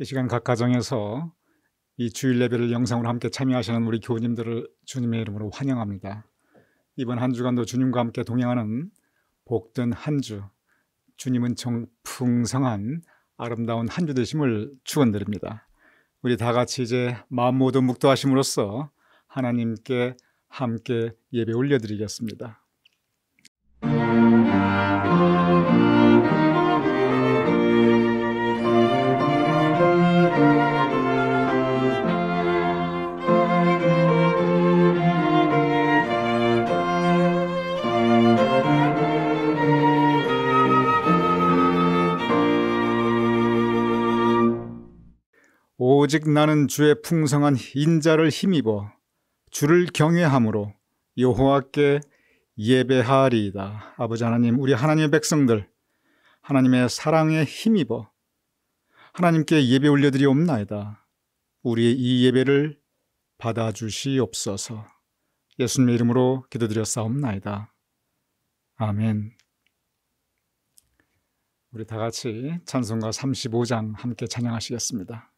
이 시간 각 가정에서 이 주일 예배를 영상으로 함께 참여하시는 우리 교우님들을 주님의 이름으로 환영합니다. 이번 한 주간도 주님과 함께 동행하는 복된 한 주, 주님은 풍성한 아름다운 한 주 되심을 축원드립니다. 우리 다 같이 이제 마음 모두 묵도하심으로써 하나님께 함께 예배 올려드리겠습니다. 오직 나는 주의 풍성한 인자를 힘입어 주를 경외함으로 여호와께 예배하리이다. 아버지 하나님, 우리 하나님의 백성들 하나님의 사랑에 힘입어 하나님께 예배 올려드리옵나이다. 우리의 이 예배를 받아주시옵소서. 예수님의 이름으로 기도드렸사옵나이다. 아멘. 우리 다 같이 찬송가 35장 함께 찬양하시겠습니다.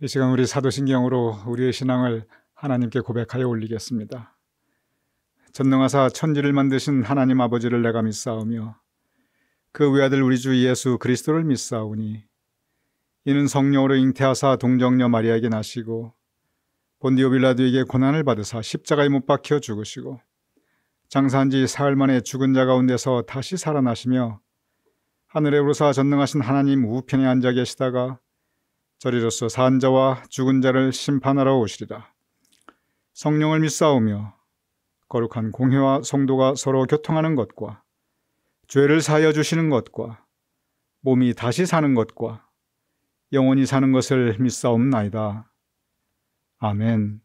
이 시간 우리 사도신경으로 우리의 신앙을 하나님께 고백하여 올리겠습니다. 전능하사 천지를 만드신 하나님 아버지를 내가 믿사오며 그 외아들 우리 주 예수 그리스도를 믿사오니 이는 성령으로 잉태하사 동정녀 마리아에게 나시고 본디오 빌라도에게 고난을 받으사 십자가에 못 박혀 죽으시고 장사한 지 사흘 만에 죽은 자 가운데서 다시 살아나시며 하늘에 오르사 전능하신 하나님 우편에 앉아 계시다가 저리로서 산 자와 죽은 자를 심판하러 오시리라. 성령을 믿사오며 거룩한 공회와 성도가 서로 교통하는 것과 죄를 사하여 주시는 것과 몸이 다시 사는 것과 영원히 사는 것을 믿사옵나이다. 아멘.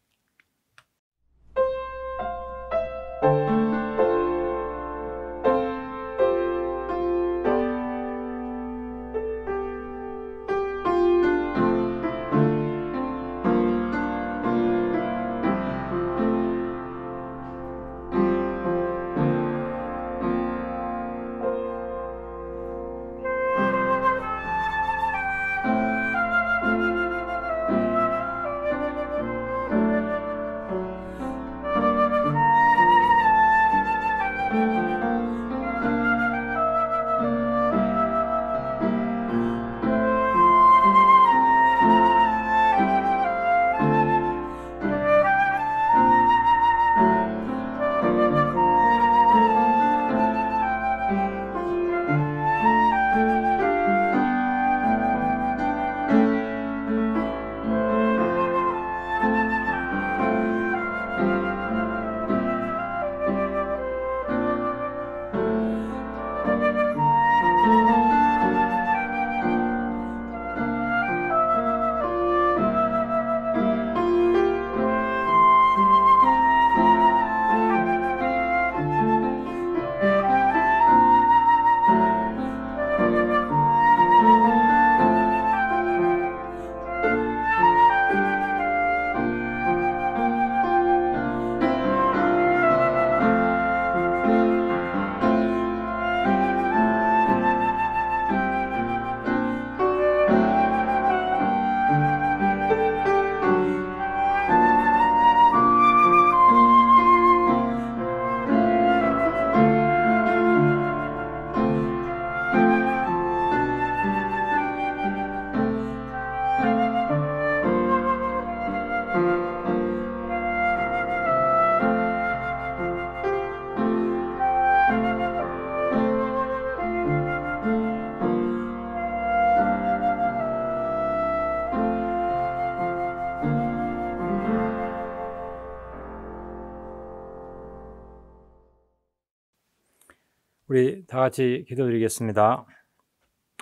우리 다 같이 기도드리겠습니다.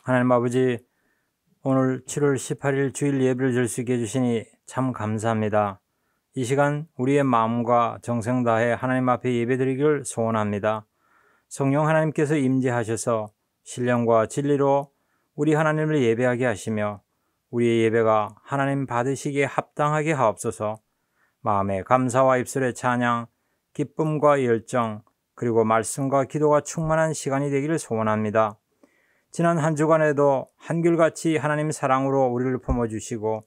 하나님 아버지, 오늘 7월 18일 주일 예배를 줄 수 있게 해주시니 참 감사합니다. 이 시간 우리의 마음과 정성 다해 하나님 앞에 예배드리기를 소원합니다. 성령 하나님께서 임재하셔서 신령과 진리로 우리 하나님을 예배하게 하시며 우리의 예배가 하나님 받으시기에 합당하게 하옵소서. 마음의 감사와 입술의 찬양, 기쁨과 열정, 그리고 말씀과 기도가 충만한 시간이 되기를 소원합니다. 지난 한 주간에도 한결같이 하나님 사랑으로 우리를 품어주시고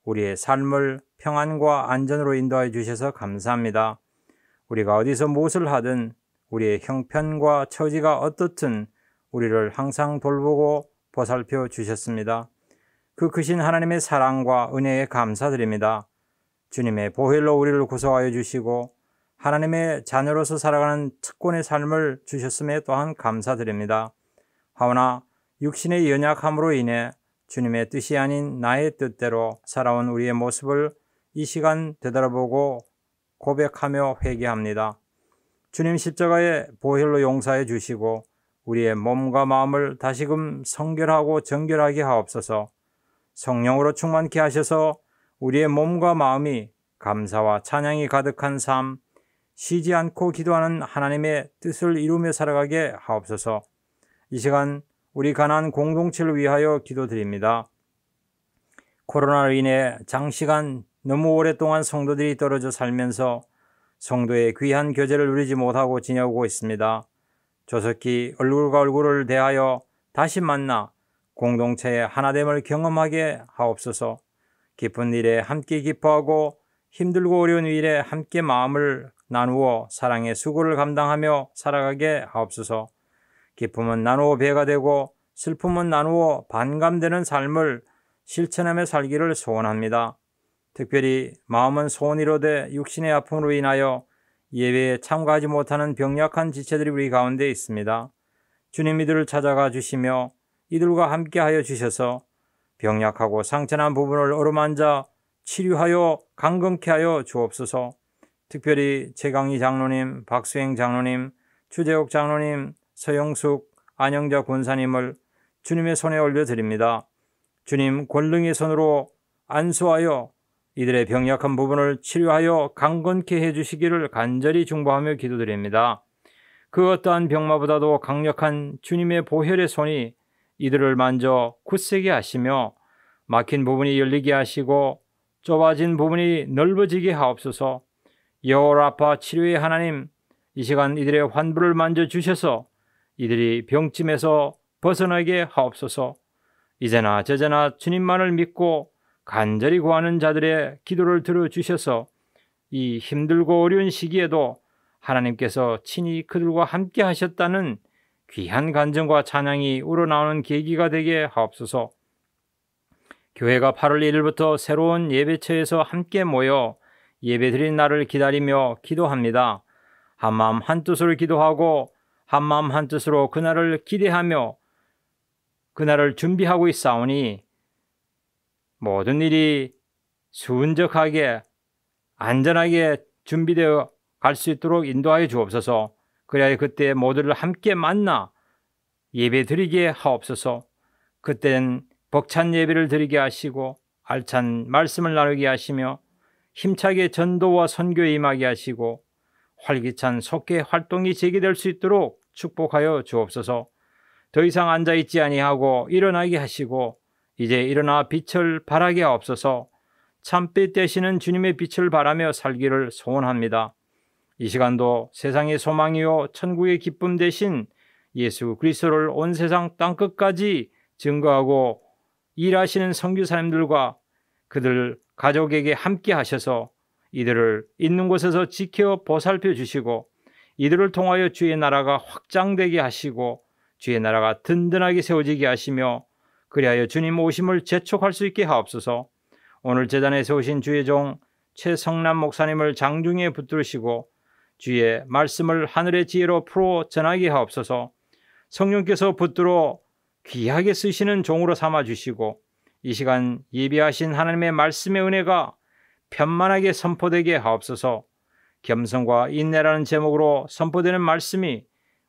우리의 삶을 평안과 안전으로 인도해 주셔서 감사합니다. 우리가 어디서 무엇을 하든 우리의 형편과 처지가 어떻든 우리를 항상 돌보고 보살펴 주셨습니다. 그 크신 하나님의 사랑과 은혜에 감사드립니다. 주님의 보혈로 우리를 구속하여 주시고 하나님의 자녀로서 살아가는 특권의 삶을 주셨음에 또한 감사드립니다. 하오나 육신의 연약함으로 인해 주님의 뜻이 아닌 나의 뜻대로 살아온 우리의 모습을 이 시간 되돌아보고 고백하며 회개합니다. 주님 십자가의 보혈로 용서해 주시고 우리의 몸과 마음을 다시금 성결하고 정결하게 하옵소서. 성령으로 충만케 하셔서 우리의 몸과 마음이 감사와 찬양이 가득한 삶, 쉬지 않고 기도하는 하나님의 뜻을 이루며 살아가게 하옵소서. 이 시간 우리 가나안 공동체를 위하여 기도드립니다. 코로나로 인해 장시간 너무 오랫동안 성도들이 떨어져 살면서 성도의 귀한 교제를 누리지 못하고 지내오고 있습니다. 조속히 얼굴과 얼굴을 대하여 다시 만나 공동체의 하나됨을 경험하게 하옵소서. 기쁜 일에 함께 기뻐하고 힘들고 어려운 일에 함께 마음을 나누어 사랑의 수고를 감당하며 살아가게 하옵소서. 기쁨은 나누어 배가 되고 슬픔은 나누어 반감되는 삶을 실천하며 살기를 소원합니다. 특별히 마음은 소원이로되 육신의 아픔으로 인하여 예배에 참가하지 못하는 병약한 지체들이 우리 가운데 있습니다. 주님 이들을 찾아가 주시며 이들과 함께하여 주셔서 병약하고 상처난 부분을 어루만져 치료하여 강건케 하여 주옵소서. 특별히 최강희 장로님, 박수행 장로님, 추재옥 장로님, 서영숙, 안영자 권사님을 주님의 손에 올려드립니다. 주님 권능의 손으로 안수하여 이들의 병약한 부분을 치료하여 강건케 해주시기를 간절히 중보하며 기도드립니다. 그 어떠한 병마보다도 강력한 주님의 보혈의 손이 이들을 만져 굳세게 하시며 막힌 부분이 열리게 하시고 좁아진 부분이 넓어지게 하옵소서. 여호라파 치료의 하나님, 이 시간 이들의 환부를 만져주셔서 이들이 병짐에서 벗어나게 하옵소서. 이제나 저제나 주님만을 믿고 간절히 구하는 자들의 기도를 들어주셔서 이 힘들고 어려운 시기에도 하나님께서 친히 그들과 함께 하셨다는 귀한 간증과 찬양이 우러나오는 계기가 되게 하옵소서. 교회가 8월 1일부터 새로운 예배처에서 함께 모여 예배드린 날을 기다리며 기도합니다. 한마음 한뜻으로 기도하고 한마음 한뜻으로 그날을 기대하며 그날을 준비하고 있사오니 모든 일이 순적하게 안전하게 준비되어 갈 수 있도록 인도하여 주옵소서. 그래야 그때 모두를 함께 만나 예배 드리게 하옵소서. 그때는 벅찬 예배를 드리게 하시고 알찬 말씀을 나누게 하시며 힘차게 전도와 선교에 임하게 하시고 활기찬 속회 활동이 재개될 수 있도록 축복하여 주옵소서. 더 이상 앉아있지 아니하고 일어나게 하시고 이제 일어나 빛을 발하게 하옵소서. 참빛 되시는 주님의 빛을 바라며 살기를 소원합니다. 이 시간도 세상의 소망이요 천국의 기쁨 되신 예수 그리스도를 온 세상 땅끝까지 증거하고 일하시는 선교사님들과 그들 가족에게 함께 하셔서 이들을 있는 곳에서 지켜 보살펴 주시고 이들을 통하여 주의 나라가 확장되게 하시고 주의 나라가 든든하게 세워지게 하시며 그리하여 주님 오심을 재촉할 수 있게 하옵소서. 오늘 제단에 세우신 주의 종 최성남 목사님을 장중에 붙들으시고 주의 말씀을 하늘의 지혜로 풀어 전하게 하옵소서. 성령께서 붙들어 귀하게 쓰시는 종으로 삼아주시고 이 시간 예비하신 하나님의 말씀의 은혜가 편만하게 선포되게 하옵소서. 겸손과 인내라는 제목으로 선포되는 말씀이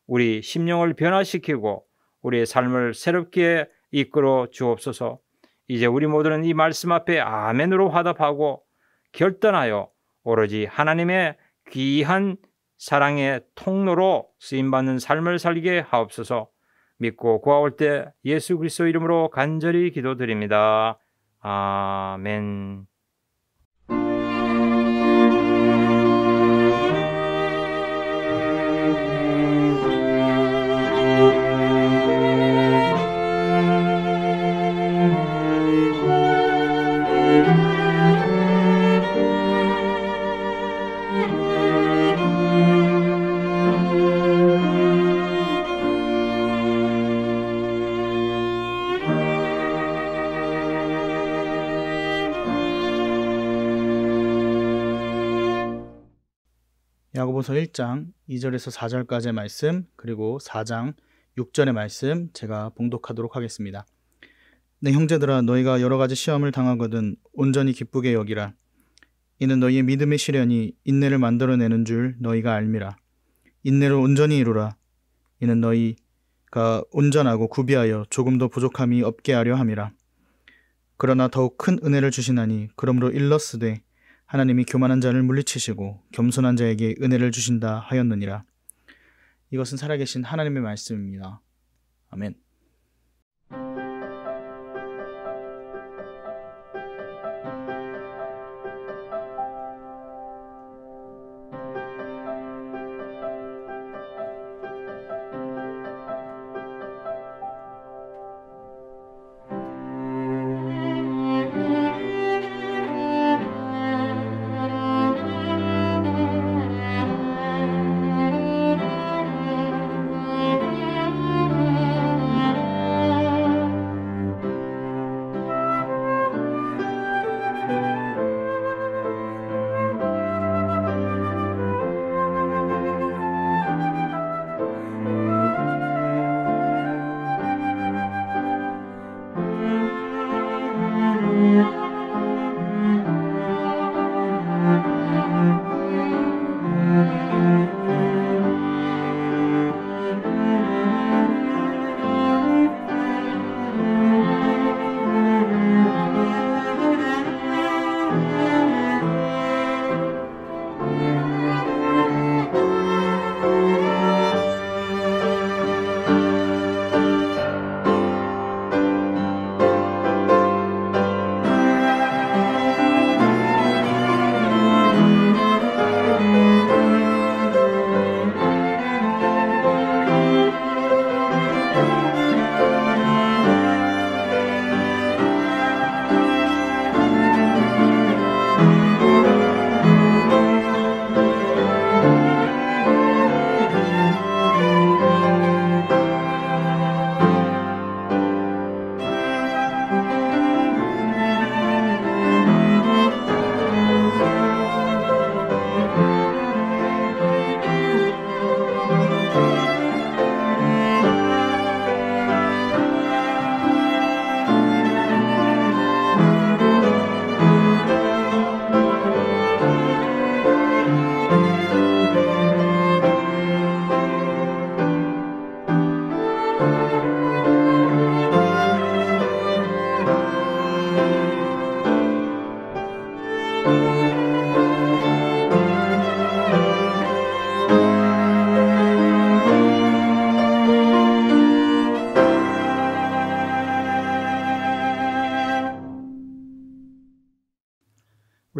우리 심령을 변화시키고 우리의 삶을 새롭게 이끌어 주옵소서. 이제 우리 모두는 이 말씀 앞에 아멘으로 화답하고 결단하여 오로지 하나님의 귀한 사랑의 통로로 쓰임받는 삶을 살게 하옵소서. 믿고 구하올 때 예수 그리스도 이름으로 간절히 기도드립니다. 아멘. 야고보서 1장 2절에서 4절까지의 말씀, 그리고 4장 6절의 말씀 제가 봉독하도록 하겠습니다. 내 형제들아, 너희가 여러 가지 시험을 당하거든 온전히 기쁘게 여기라. 이는 너희의 믿음의 시련이 인내를 만들어내는 줄 너희가 알미라. 인내를 온전히 이루라. 이는 너희가 온전하고 구비하여 조금도 부족함이 없게 하려 함이라. 그러나 더욱 큰 은혜를 주시나니 그러므로 일러스되 하나님이 교만한 자를 물리치시고 겸손한 자에게 은혜를 주신다 하였느니라. 이것은 살아계신 하나님의 말씀입니다. 아멘.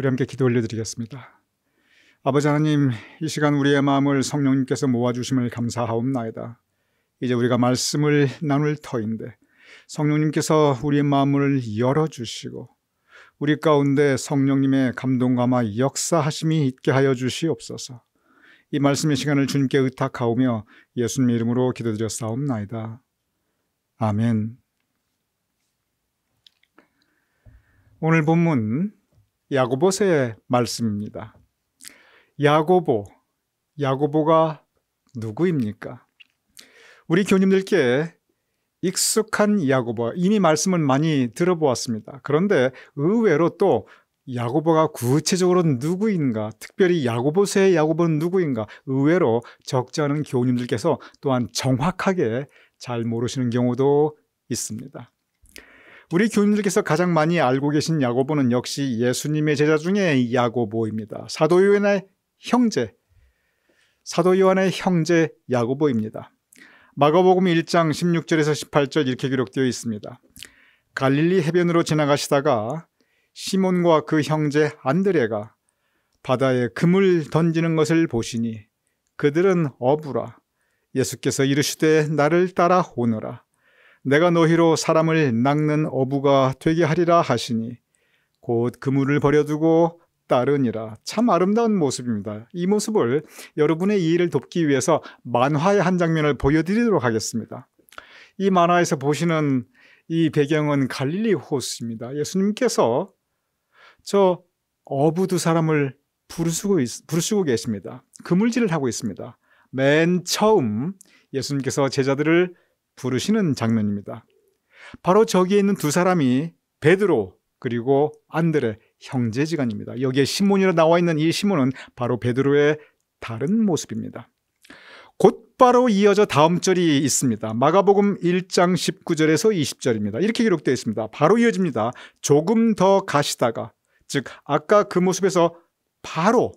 우리 함께 기도 올려드리겠습니다. 아버지 하나님, 이 시간 우리의 마음을 성령님께서 모아주심을 감사하옵나이다. 이제 우리가 말씀을 나눌 터인데 성령님께서 우리의 마음을 열어주시고 우리 가운데 성령님의 감동감화 역사하심이 있게 하여 주시옵소서. 이 말씀의 시간을 주님께 의탁하오며 예수님의 이름으로 기도드렸사옵나이다. 아멘. 오늘 본문 야고보서의 말씀입니다. 야고보가 누구입니까? 우리 교님들께 익숙한 야고보, 이미 말씀을 많이 들어보았습니다. 그런데 의외로 또 야고보가 구체적으로 누구인가, 특별히 야고보서의 야고보는 누구인가, 의외로 적지 않은 교우님들께서 또한 정확하게 잘 모르시는 경우도 있습니다. 우리 교우님들께서 가장 많이 알고 계신 야고보는 역시 예수님의 제자 중에 야고보입니다. 사도 요한의 형제 야고보입니다. 마가복음 1장 16절에서 18절 이렇게 기록되어 있습니다. 갈릴리 해변으로 지나가시다가 시몬과 그 형제 안드레가 바다에 금을 던지는 것을 보시니 그들은 어부라. 예수께서 이르시되 나를 따라 오너라. 내가 너희로 사람을 낚는 어부가 되게 하리라 하시니 곧 그물을 버려두고 따르니라. 참 아름다운 모습입니다. 이 모습을 여러분의 이해를 돕기 위해서 만화의 한 장면을 보여드리도록 하겠습니다. 이 만화에서 보시는 이 배경은 갈릴리 호수입니다. 예수님께서 저 어부 두 사람을 부르시고 계십니다. 그물질을 하고 있습니다. 맨 처음 예수님께서 제자들을 부르시는 장면입니다. 바로 저기에 있는 두 사람이 베드로 그리고 안드레, 형제지간입니다. 여기에 시몬이라 나와 있는 이 시몬은 바로 베드로의 다른 모습입니다. 곧바로 이어져 다음 절이 있습니다. 마가복음 1장 19절에서 20절입니다. 이렇게 기록되어 있습니다. 바로 이어집니다. 조금 더 가시다가, 즉 아까 그 모습에서 바로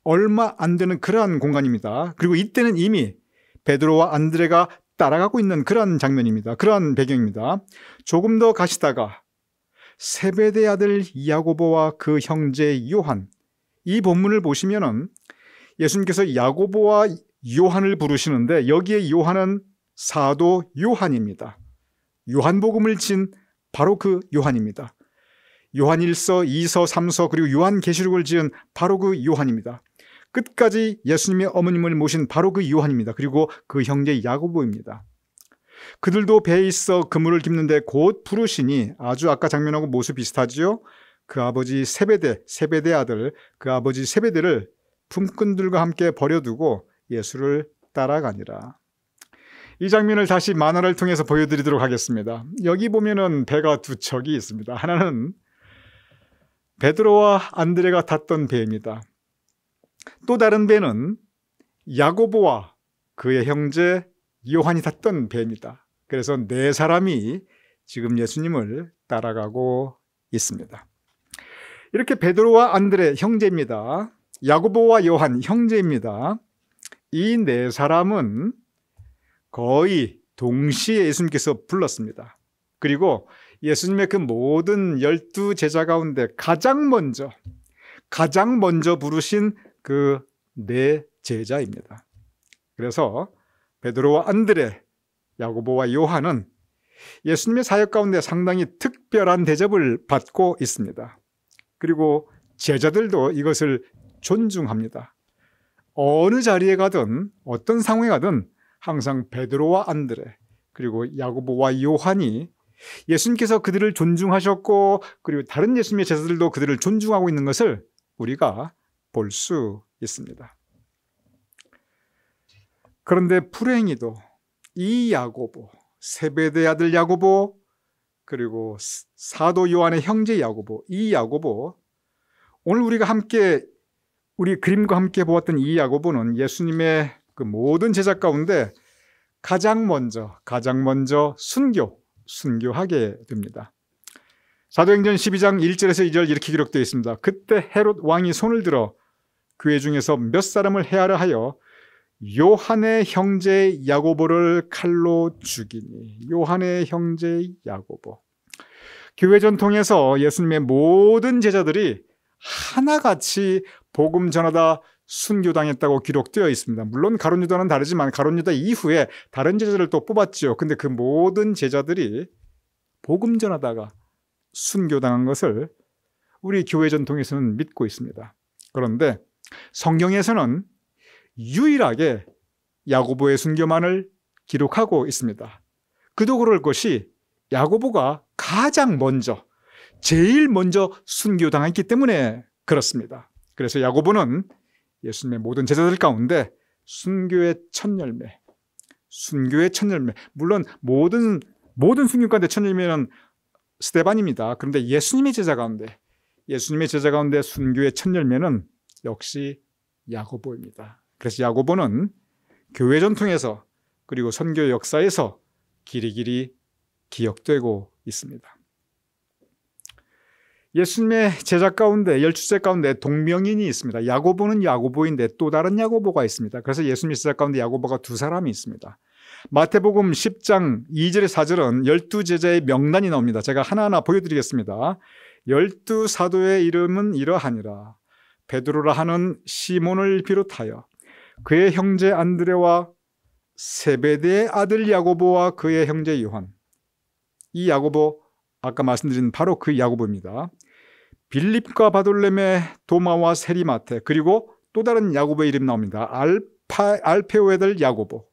얼마 안 되는 그러한 공간입니다. 그리고 이때는 이미 베드로와 안드레가 따라가고 있는 그러한 장면입니다. 그러한 배경입니다. 조금 더 가시다가 세베대 아들 야고보와 그 형제 요한, 이 본문을 보시면은 예수님께서 야고보와 요한을 부르시는데 여기에 요한은 사도 요한입니다. 요한복음을 진 바로 그 요한입니다. 요한 1서, 2서, 3서 그리고 요한계시록을 지은 바로 그 요한입니다. 끝까지 예수님의 어머님을 모신 바로 그 요한입니다. 그리고 그 형제 야고보입니다. 그들도 배에 있어 그물을 깁는데 곧 부르시니, 아주 아까 장면하고 모습 비슷하지요? 그 아버지 세베대 아들, 그 아버지 세베대를 품꾼들과 함께 버려두고 예수를 따라가니라. 이 장면을 다시 만화를 통해서 보여드리도록 하겠습니다. 여기 보면은 배가 두 척이 있습니다. 하나는 베드로와 안드레가 탔던 배입니다. 또 다른 배는 야고보와 그의 형제 요한이 탔던 배입니다. 그래서 네 사람이 지금 예수님을 따라가고 있습니다. 이렇게 베드로와 안드레 형제입니다. 야고보와 요한 형제입니다. 이 네 사람은 거의 동시에 예수님께서 불렀습니다. 그리고 예수님의 그 모든 12 제자 가운데 가장 먼저 부르신 그 네 제자입니다. 그래서 베드로와 안드레, 야고보와 요한은 예수님의 사역 가운데 상당히 특별한 대접을 받고 있습니다. 그리고 제자들도 이것을 존중합니다. 어느 자리에 가든 어떤 상황에 가든 항상 베드로와 안드레 그리고 야고보와 요한이 예수님께서 그들을 존중하셨고 그리고 다른 예수님의 제자들도 그들을 존중하고 있는 것을 우리가 볼 수 있습니다. 그런데 불행히도 이 야고보, 세베대 아들 야고보 그리고 사도 요한의 형제 야고보, 이 야고보, 오늘 우리가 함께 우리 그림과 함께 보았던 이 야고보는 예수님의 그 모든 제자 가운데 가장 먼저 순교하게 됩니다. 사도행전 12장 1절에서 2절 이렇게 기록되어 있습니다. 그때 헤롯 왕이 손을 들어 교회 중에서 몇 사람을 해하려 하여 요한의 형제 야고보를 칼로 죽이니. 요한의 형제 야고보. 교회 전통에서 예수님의 모든 제자들이 하나같이 복음 전하다 순교당했다고 기록되어 있습니다. 물론 가룟 유다는 다르지만 가룟 유다 이후에 다른 제자들을 또 뽑았죠. 근데 그 모든 제자들이 복음 전하다가 순교당한 것을 우리 교회 전통에서는 믿고 있습니다. 그런데 성경에서는 유일하게 야고보의 순교만을 기록하고 있습니다. 그도 그럴 것이 야고보가 가장 먼저, 제일 먼저 순교당했기 때문에 그렇습니다. 그래서 야고보는 예수님의 모든 제자들 가운데 순교의 첫 열매, 물론 모든 순교 가운데 첫 열매는 스데반입니다. 그런데 예수님의 제자 가운데 순교의 첫 열매는 역시 야고보입니다. 그래서 야고보는 교회 전통에서 그리고 선교 역사에서 길이길이 기억되고 있습니다. 예수님의 제자 가운데 12제 가운데 동명인이 있습니다. 야고보는 야고보인데 또 다른 야고보가 있습니다. 그래서 예수님의 제자 가운데 야고보가 두 사람이 있습니다. 마태복음 10장 2절에 4절은 12제자의 명단이 나옵니다. 제가 하나하나 보여드리겠습니다. 12사도의 이름은 이러하니라. 베드로라 하는 시몬을 비롯하여 그의 형제 안드레와 세베대의 아들 야고보와 그의 형제 요한. 이 야고보, 아까 말씀드린 바로 그 야고보입니다. 빌립과 바돌레메, 도마와 세리마테, 그리고 또 다른 야고보의 이름 나옵니다. 알페오의 아들 야고보,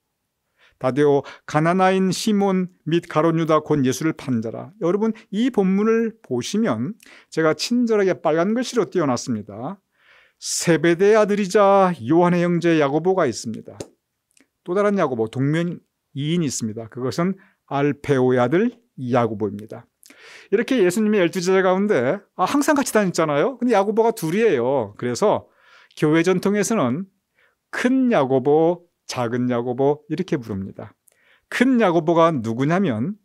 다데오, 가나나인 시몬 및 가룟 유다 곧 예수를 판 자라. 여러분, 이 본문을 보시면 제가 친절하게 빨간 글씨로 띄워놨습니다. 세베대의 아들이자 요한의 형제 야고보가 있습니다. 또 다른 야고보, 동명이인이 있습니다. 그것은 알페오의 아들 야고보입니다. 이렇게 예수님의 12제자 가운데 항상 같이 다녔잖아요. 근데 야고보가 둘이에요. 그래서 교회 전통에서는 큰 야고보, 작은 야고보 이렇게 부릅니다. 큰 야고보가 누구냐면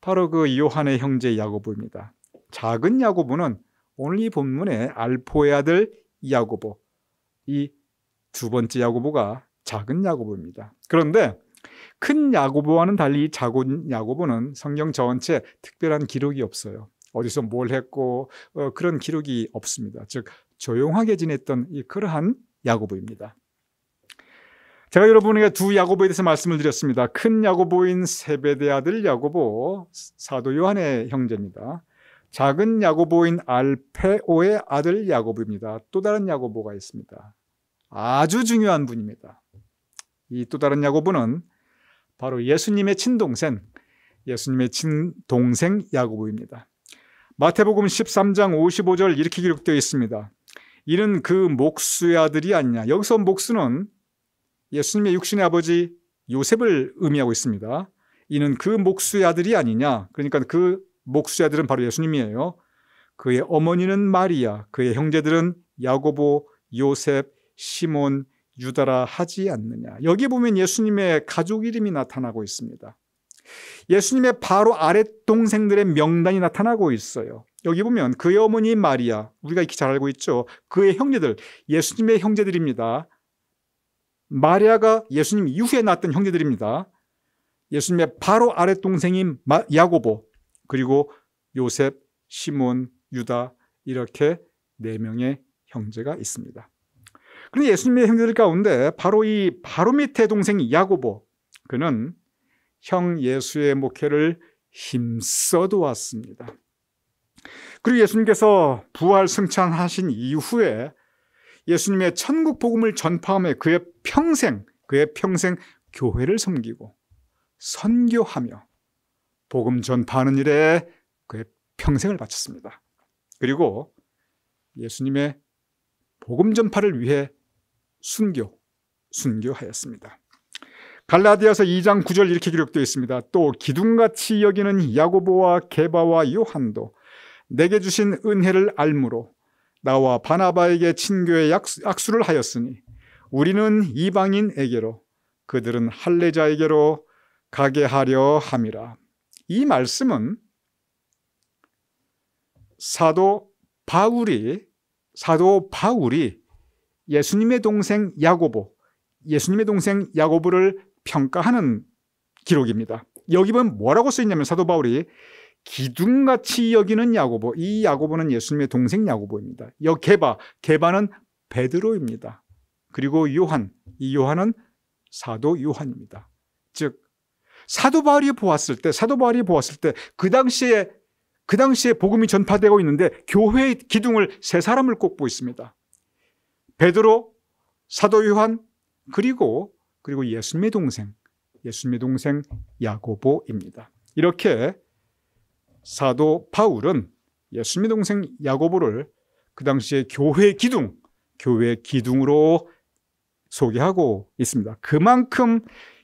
바로 그 요한의 형제 야고보입니다. 작은 야고보는 오늘 이 본문의 알포의 아들 야고보, 이 두 번째 야고보가 작은 야고보입니다. 그런데 큰 야고보와는 달리 작은 야고보는 성경 전체에 특별한 기록이 없어요. 어디서 뭘 했고 그런 기록이 없습니다. 즉 조용하게 지냈던 그러한 야고보입니다. 제가 여러분에게 두 야고보에 대해서 말씀을 드렸습니다. 큰 야고보인 세베대 아들 야고보, 사도 요한의 형제입니다. 작은 야고보인 알페오의 아들 야고보입니다. 또 다른 야고보가 있습니다. 아주 중요한 분입니다. 이 또 다른 야고보는 바로 예수님의 친동생 야고보입니다. 마태복음 13장 55절 이렇게 기록되어 있습니다. 이는 그 목수의 아들이 아니냐. 여기서 목수는 예수님의 육신의 아버지 요셉을 의미하고 있습니다. 이는 그 목수의 아들이 아니냐. 그러니까 그 목수의 아들은 바로 예수님이에요. 그의 어머니는 마리아, 그의 형제들은 야고보, 요셉, 시몬, 유다라 하지 않느냐. 여기 보면 예수님의 가족 이름이 나타나고 있습니다. 예수님의 바로 아랫 동생들의 명단이 나타나고 있어요. 여기 보면 그의 어머니 마리아, 우리가 익히 잘 알고 있죠. 그의 형제들, 예수님의 형제들입니다. 마리아가 예수님 이후에 낳았던 형제들입니다. 예수님의 바로 아랫 동생인 야고보, 그리고 요셉, 시몬, 유다, 이렇게 4명의 형제가 있습니다. 그런데 예수님의 형제들 가운데 바로 밑에 동생 야고보, 그는 형 예수의 목회를 힘써 도왔습니다. 그리고 예수님께서 부활 승천하신 이후에 예수님의 천국 복음을 전파하며 그의 평생 교회를 섬기고 선교하며 복음 전파하는 일에 그의 평생을 바쳤습니다. 그리고 예수님의 복음 전파를 위해 순교하였습니다. 갈라디아서 2장 9절 이렇게 기록되어 있습니다. 또 기둥같이 여기는 야고보와 게바와 요한도 내게 주신 은혜를 알므로 나와 바나바에게 친교의 약수를 하였으니 우리는 이방인에게로 그들은 할례자에게로 가게 하려 함이라. 이 말씀은 사도 바울이 예수님의 동생 야고보를 평가하는 기록입니다. 여기 보면 뭐라고 쓰였냐면 사도 바울이 기둥같이 여기는 야고보, 이 야고보는 예수님의 동생 야고보입니다. 게바는 베드로입니다. 그리고 요한, 이 요한은 사도 요한입니다. 즉 사도 바울이 보았을 때 그 당시에 복음이 전파되고 있는데 교회의 기둥을 세 사람을 꼽고 있습니다. 베드로, 사도 요한, 그리고 예수님의 동생 야고보입니다. 이렇게 사도 바울은 예수님의 동생 야고보를 그 당시에 교회의 기둥으로 소개하고 있습니다. 그만큼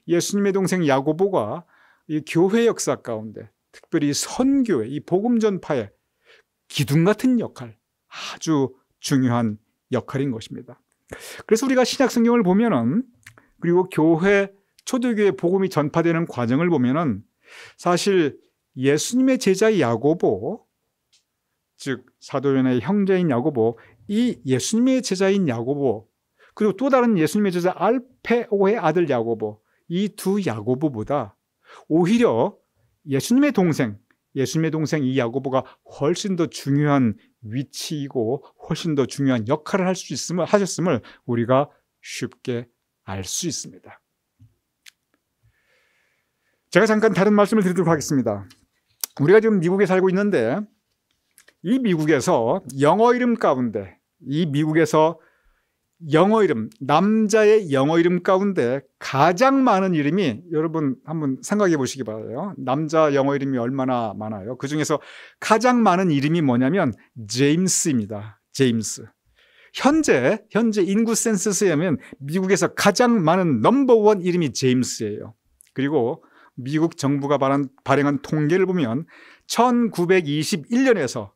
예수님의 동생 야고보가 이 교회 역사 가운데, 특별히 선교회, 이 복음 전파의 기둥 같은 역할, 아주 중요한 역할인 것입니다. 그래서 우리가 신약 성경을 보면은, 그리고 초대교회 복음이 전파되는 과정을 보면은 사실 예수님의 제자 야고보, 즉 사도 요한의 형제인 야고보, 이 예수님의 제자인 야고보, 그리고 또 다른 예수님의 제자 알페오의 아들 야고보, 이 두 야고보보다 오히려 예수님의 동생 이 야고보가 훨씬 더 중요한 위치이고 훨씬 더 중요한 역할을 하셨음을 우리가 쉽게 알 수 있습니다. 제가 잠깐 다른 말씀을 드리도록 하겠습니다. 우리가 지금 미국에 살고 있는데 이 미국에서 영어 이름 가운데, 남자의 영어 이름 가운데 가장 많은 이름이, 여러분 한번 생각해 보시기 바라요. 남자 영어 이름이 얼마나 많아요? 그 중에서 가장 많은 이름이 뭐냐면 제임스입니다. 제임스. 현재 인구 센서스에 하면 미국에서 가장 많은 넘버원 이름이 제임스예요. 그리고 미국 정부가 발행한 통계를 보면 1921년에서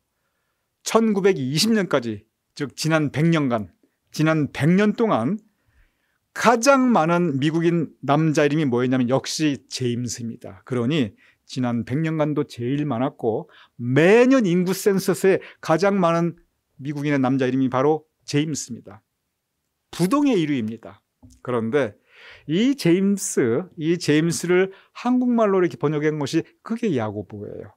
1920년까지, 즉 지난 100년 동안 가장 많은 미국인 남자 이름이 뭐였냐면 역시 제임스입니다. 그러니 지난 100년간도 제일 많았고, 매년 인구 센서스에 가장 많은 미국인의 남자 이름이 바로 제임스입니다. 부동의 1위입니다. 그런데 이 제임스를 한국말로 이렇게 번역한 것이 그게 야고보예요.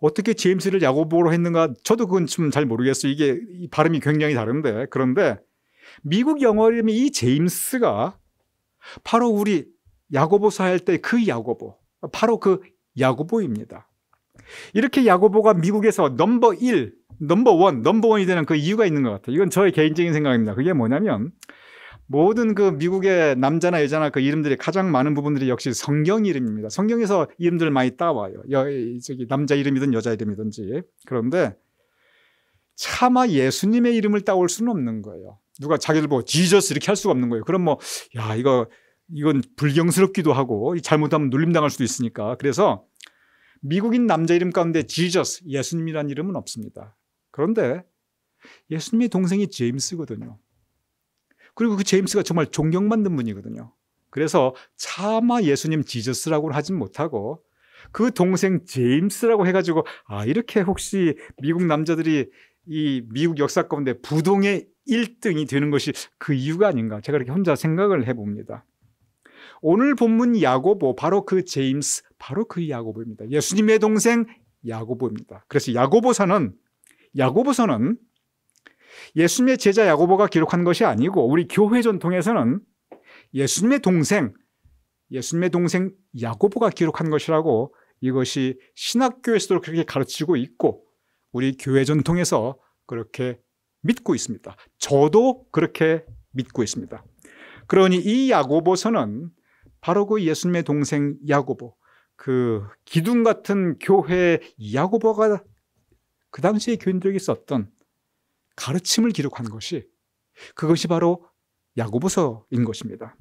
어떻게 제임스를 야고보로 했는가 저도 그건 좀 잘 모르겠어요. 이게 발음이 굉장히 다른데, 그런데 미국 영어 이름이 이 제임스가 바로 우리 야고보서 할 때 그 야고보, 바로 그 야고보입니다. 이렇게 야고보가 미국에서 넘버원이 되는 그 이유가 있는 것 같아요. 이건 저의 개인적인 생각입니다. 그게 뭐냐면, 모든 그 미국의 남자나 여자나 그 이름들이 가장 많은 부분들이 역시 성경 이름입니다. 성경에서 이름들을 많이 따와요. 남자 이름이든 여자 이름이든지. 그런데 차마 예수님의 이름을 따올 수는 없는 거예요. 누가 자기를 보고 지저스 이렇게 할 수가 없는 거예요. 그럼 이건 불경스럽기도 하고 잘못하면 눌림당할 수도 있으니까. 그래서 미국인 남자 이름 가운데 지저스, 예수님이라는 이름은 없습니다. 그런데 예수님의 동생이 제임스거든요. 그리고 그 제임스가 정말 존경받는 분이거든요. 그래서 차마 예수님 지저스라고는 하진 못하고 그 동생 제임스라고 해가지고, 이렇게 혹시 미국 남자들이 이 미국 역사 가운데 부동의 1등이 되는 것이 그 이유가 아닌가, 제가 이렇게 혼자 생각을 해봅니다. 오늘 본문 야고보, 바로 그 제임스, 바로 그 야고보입니다. 예수님의 동생 야고보입니다. 그래서 야고보서는 예수님의 제자 야고보가 기록한 것이 아니고, 우리 교회 전통에서는 예수님의 동생 야고보가 기록한 것이라고, 이것이 신학교에서도 그렇게 가르치고 있고 우리 교회 전통에서 그렇게 믿고 있습니다. 저도 그렇게 믿고 있습니다. 그러니 이 야고보서는 바로 그 예수님의 동생 야고보, 그 기둥 같은 교회 야고보가 그 당시에 교인들에게 썼던 가르침을 기록한 그것이 바로 야고보서인 것입니다.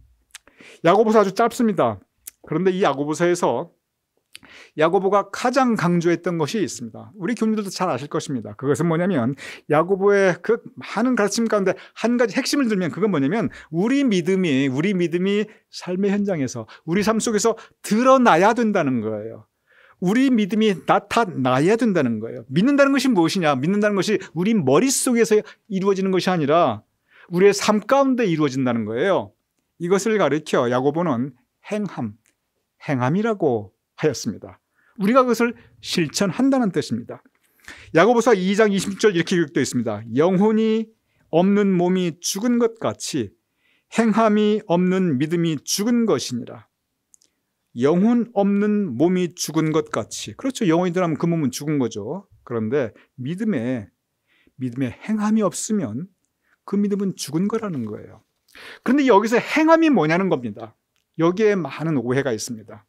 야고보서 아주 짧습니다. 그런데 이 야고보서에서 야고보가 가장 강조했던 것이 있습니다. 우리 교인들도 잘 아실 것입니다. 그것은 뭐냐면, 야고보의 그 많은 가르침 가운데 한 가지 핵심을 들면 그건 뭐냐면, 우리 믿음이 삶의 현장에서, 우리 삶 속에서 드러나야 된다는 거예요. 우리 믿음이 나타나야 된다는 거예요. 믿는다는 것이 무엇이냐? 믿는다는 것이 우리 머릿속에서 이루어지는 것이 아니라 우리의 삶 가운데 이루어진다는 거예요. 이것을 가리켜 야고보는 행함이라고 하였습니다. 우리가 그것을 실천한다는 뜻입니다. 야고보서 2장 26절 이렇게 기록되어 있습니다. 영혼이 없는 몸이 죽은 것 같이 행함이 없는 믿음이 죽은 것이니라. 영혼 없는 몸이 죽은 것 같이. 그렇죠. 영혼이 들어가면 그 몸은 죽은 거죠. 그런데 믿음에 행함이 없으면 그 믿음은 죽은 거라는 거예요. 그런데 여기서 행함이 뭐냐는 겁니다. 여기에 많은 오해가 있습니다.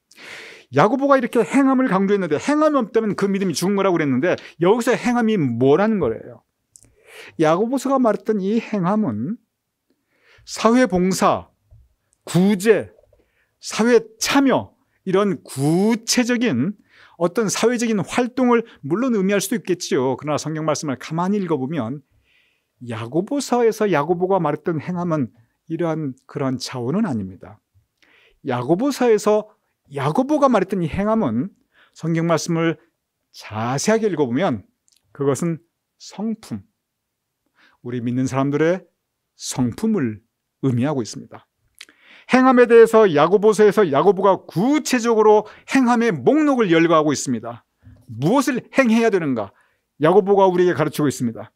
야고보가 이렇게 행함을 강조했는데 행함이 없다면 그 믿음이 죽은 거라고 그랬는데 여기서 행함이 뭐라는 거예요? 야고보서가 말했던 이 행함은 사회봉사, 구제, 사회 참여 이런 구체적인 어떤 사회적인 활동을 물론 의미할 수도 있겠지요. 그러나 성경 말씀을 가만히 읽어보면 야고보서에서 야고보가 말했던 행함은 그러한 차원은 아닙니다. 야고보서에서 야고보가 말했던 이 행함은 성경 말씀을 자세하게 읽어보면 그것은 성품, 우리 믿는 사람들의 성품을 의미하고 있습니다. 행함에 대해서 야고보서에서 야고보가 구체적으로 행함의 목록을 열거하고 있습니다. 무엇을 행해야 되는가? 야고보가 우리에게 가르치고 있습니다.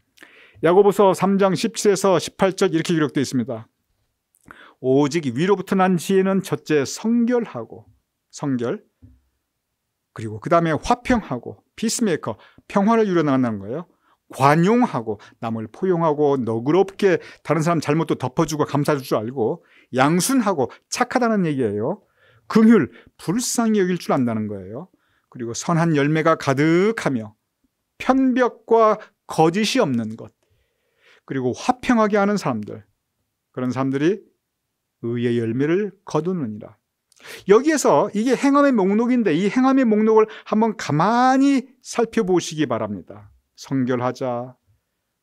야고보서 3장 17에서 18절 이렇게 기록되어 있습니다. 오직 위로부터 난 지혜는 첫째 성결, 그리고 그 다음에 화평하고 피스메이커, 평화를 이루어나간다는 거예요. 관용하고 남을 포용하고 너그럽게 다른 사람 잘못도 덮어주고 감싸줄 줄 알고 양순하고 착하다는 얘기예요. 긍휼, 불쌍히 여길 줄 안다는 거예요. 그리고 선한 열매가 가득하며 편벽과 거짓이 없는 것, 그리고 화평하게 하는 사람들, 그런 사람들이 의의 열매를 거두느니라. 여기에서 이게 행함의 목록인데 이 행함의 목록을 한번 가만히 살펴보시기 바랍니다. 성결하자,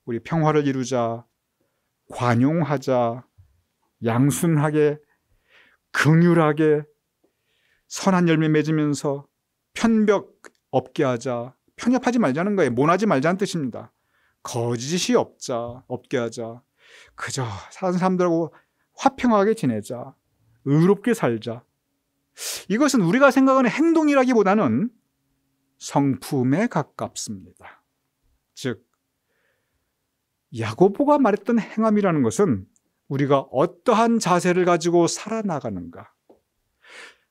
우리 평화를 이루자, 관용하자, 양순하게, 긍휼하게, 선한 열매 맺으면서 편벽 없게 하자. 편협하지 말자는 거예요. 모나지 말자는 뜻입니다. 거짓이 없게 하자. 그저 사는 사람들하고 화평하게 지내자. 의롭게 살자. 이것은 우리가 생각하는 행동이라기보다는 성품에 가깝습니다. 즉, 야고보가 말했던 행함이라는 것은 우리가 어떠한 자세를 가지고 살아나가는가.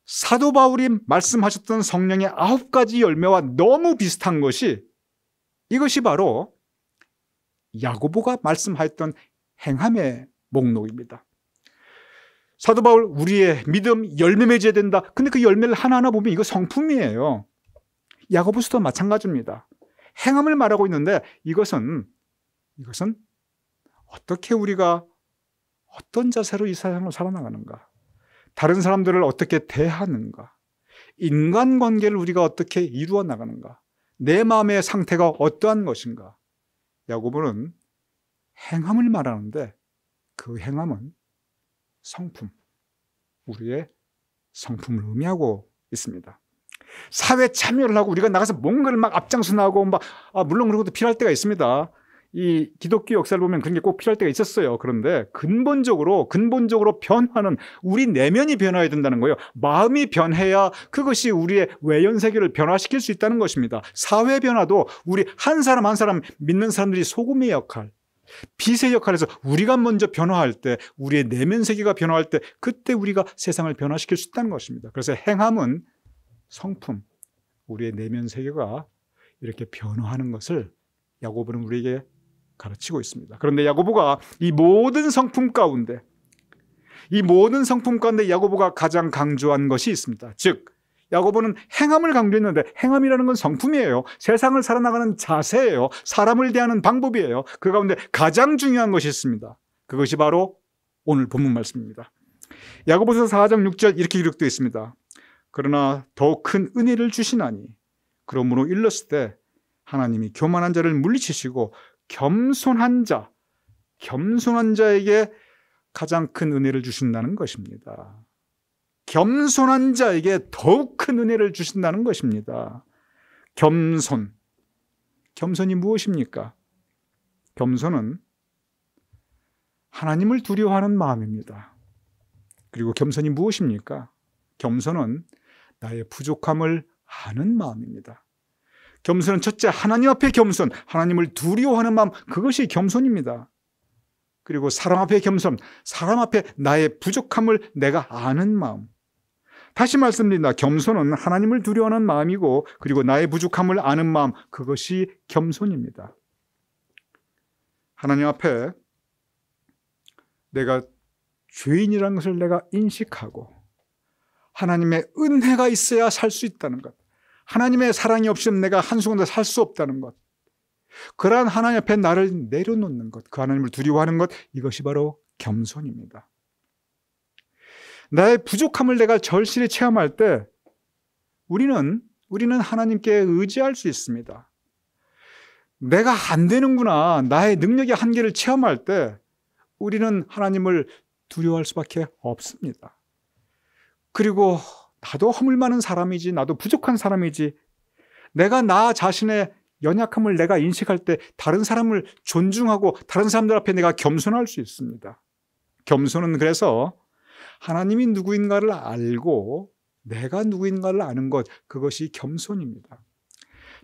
사도 바울이 말씀하셨던 성령의 9가지 열매와 너무 비슷한 것이 이것이 바로 야고보가 말씀하였던 행함의 목록입니다. 사도 바울 우리의 믿음 열매 맺어야 된다. 근데 그 열매를 하나하나 보면 이거 성품이에요. 야고보서도 마찬가지입니다. 행함을 말하고 있는데 이것은 어떻게 우리가 어떤 자세로 이 세상을 살아나가는가, 다른 사람들을 어떻게 대하는가, 인간관계를 우리가 어떻게 이루어 나가는가, 내 마음의 상태가 어떠한 것인가. 야고보는 행함을 말하는데 그 행함은 성품, 우리의 성품을 의미하고 있습니다. 사회 참여를 하고 우리가 나가서 뭔가를 막 앞장서 나가고 물론 그런 것도 필요할 때가 있습니다. 이 기독교 역사를 보면 그런 게 꼭 필요할 때가 있었어요. 그런데 근본적으로 변화는 우리 내면이 변화해야 된다는 거예요. 마음이 변해야 그것이 우리의 외연 세계를 변화시킬 수 있다는 것입니다. 사회 변화도 우리 한 사람 한 사람 믿는 사람들이 소금의 역할, 빛의 역할에서 우리가 먼저 변화할 때, 우리의 내면 세계가 변화할 때 그때 우리가 세상을 변화시킬 수 있다는 것입니다. 그래서 행함은 성품, 우리의 내면 세계가 이렇게 변화하는 것을 야고보는 우리에게 가르치고 있습니다. 그런데 야고보가 이 모든 성품 가운데 야고보가 가장 강조한 것이 있습니다. 즉, 야고보는 행함을 강조했는데 행함이라는 건 성품이에요. 세상을 살아나가는 자세예요. 사람을 대하는 방법이에요. 그 가운데 가장 중요한 것이 있습니다. 그것이 바로 오늘 본문 말씀입니다. 야고보서 4장 6절 이렇게 기록되어 있습니다. 그러나 더 큰 은혜를 주시나니 그러므로 일렀을 때 하나님이 교만한 자를 물리치시고 겸손한 자에게 가장 큰 은혜를 주신다는 것입니다. 겸손한 자에게 더욱 큰 은혜를 주신다는 것입니다. 겸손이 무엇입니까? 겸손은 하나님을 두려워하는 마음입니다. 그리고 겸손이 무엇입니까? 겸손은 나의 부족함을 아는 마음입니다. 겸손은 첫째 하나님 앞에 겸손, 하나님을 두려워하는 마음, 그것이 겸손입니다. 그리고 사람 앞에 겸손, 사람 앞에 나의 부족함을 내가 아는 마음. 다시 말씀드립니다. 겸손은 하나님을 두려워하는 마음이고, 그리고 나의 부족함을 아는 마음, 그것이 겸손입니다. 하나님 앞에 내가 죄인이라는 것을 내가 인식하고 하나님의 은혜가 있어야 살 수 있다는 것, 하나님의 사랑이 없으면 내가 한순간도 살 수 없다는 것, 그러한 하나님 앞에 나를 내려놓는 것, 그 하나님을 두려워하는 것, 이것이 바로 겸손입니다. 나의 부족함을 내가 절실히 체험할 때 우리는 하나님께 의지할 수 있습니다. 내가 안 되는구나, 나의 능력의 한계를 체험할 때 우리는 하나님을 두려워할 수밖에 없습니다. 그리고 나도 허물 많은 사람이지, 나도 부족한 사람이지, 내가 나 자신의 연약함을 내가 인식할 때 다른 사람을 존중하고 다른 사람들 앞에 내가 겸손할 수 있습니다. 겸손은 그래서 하나님이 누구인가를 알고 내가 누구인가를 아는 것, 그것이 겸손입니다.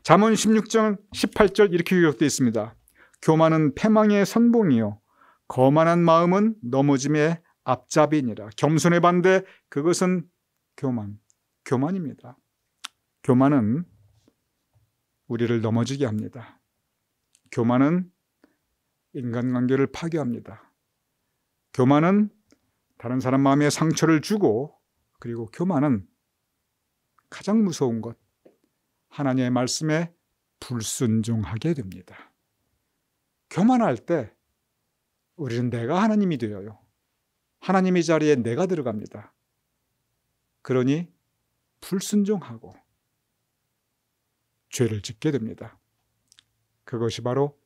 잠언 16장 18절 이렇게 기록되어 있습니다. 교만은 패망의 선봉이요 거만한 마음은 넘어짐의 앞잡이니라. 겸손의 반대, 그것은 교만입니다. 교만은 우리를 넘어지게 합니다. 교만은 인간관계를 파괴합니다. 교만은 다른 사람 마음에 상처를 주고, 그리고 교만은 가장 무서운 것, 하나님의 말씀에 불순종하게 됩니다. 교만할 때 우리는 내가 하나님이 되어요. 하나님의 자리에 내가 들어갑니다. 그러니 불순종하고 죄를 짓게 됩니다. 그것이 바로